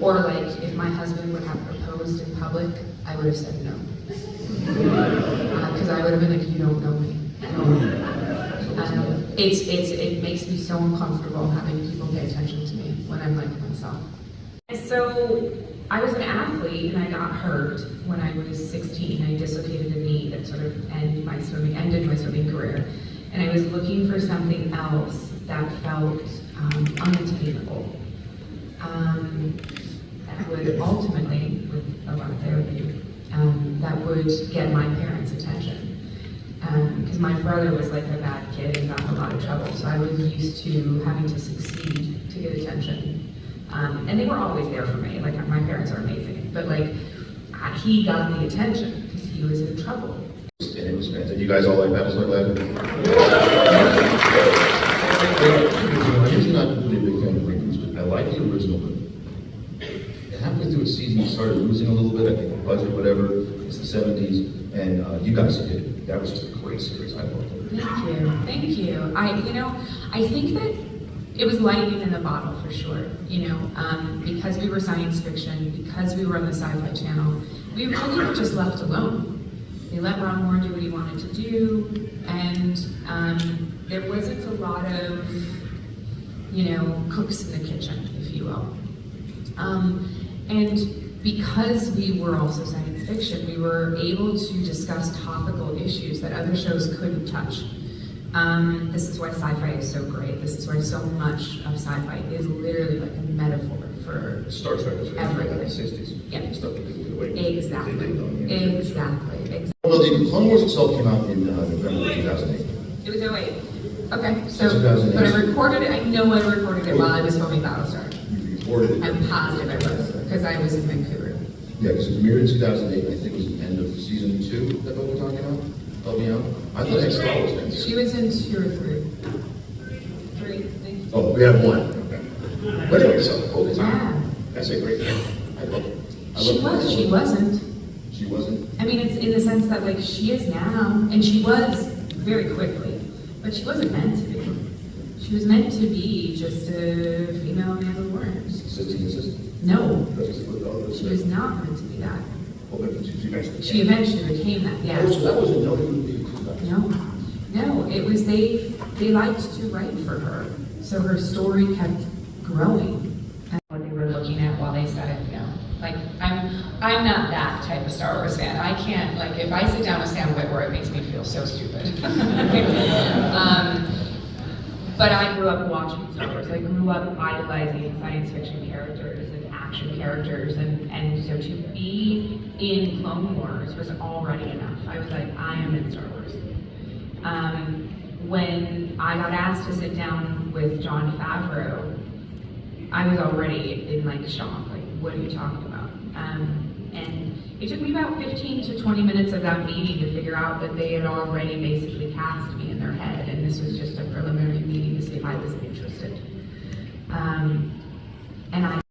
Or like, if my husband would have proposed in public, I would have said no. Because I would have been like, you don't know me. It makes me so uncomfortable having people pay attention to me when I'm like myself. And so I was an athlete and I got hurt when I was 16. I dislocated a knee that sort of ended my swimming career. And I was looking for something else that felt unattainable. That would ultimately, with a lot of therapy, that would get my parents' attention. Because my brother was like a bad kid and got in a lot of trouble, so I was used to having to succeed to get attention. And they were always there for me, like my parents are amazing, but like he got the attention because he was in trouble. And it was fantastic. You guys all like Battlestar Galactica? I'm usually not really a big fan of reboots, but I like the original, but halfway through a season you started losing a little bit, I think the budget, whatever, it's the 70s, and you guys did it. That was just a great series, I loved it. Thank you. I think that it was lightning in the bottle for sure, because we were science fiction, because we were on the Sci-Fi Channel, we really were just left alone. They let Ron Moore do what he wanted to do, and there wasn't a lot of, cooks in the kitchen, if you will. And because we were also science fiction, we were able to discuss topical issues that other shows couldn't touch. This is why sci-fi is so great. This is why so much of sci-fi is literally like a metaphor for Star Trek was everything. In the 60s. Yeah. Stuff that people could wait. Exactly. Well, the Clone Wars itself came out in November 2008. It was 08. Okay, so, 2008. but I recorded it, I know I recorded it while I was filming Battlestar. You recorded it. I'm positive I was, because I was in Vancouver. Yeah, because it premiered in 2008, I think it was the end of season 2 that we're talking about. Help me out. I thought that Star Wars fans. She was in 2 or 3. 3, I think. Oh, we have 1. Okay. But anyway, so over time. Yeah. That's a great thing. I love it. She wasn't. She wasn't? I mean, it's in the sense that like she is now, and she was very quickly, but she wasn't meant to be. She was meant to be just a female Mandalorian. Assistant? No. She was not meant to be that. Well, she eventually became that, yeah. Oh, so that wasn't known. No, it was they liked to write for her, so her story kept growing. That's what they were looking at while they said it, Like, I'm not that type of Star Wars fan. I can't, like, if I sit down with Sam Witwer, it makes me feel so stupid. But I grew up watching Star Wars. I grew up idolizing science fiction characters and action characters, and so to be in Clone Wars was already enough. I was like, I am in Star Wars. When I got asked to sit down with Jon Favreau, I was already in like shock, like, what are you talking about? And it took me about 15 to 20 minutes of that meeting to figure out that they had already basically cast me in their head, and this was just a preliminary meeting to see if I was interested. And I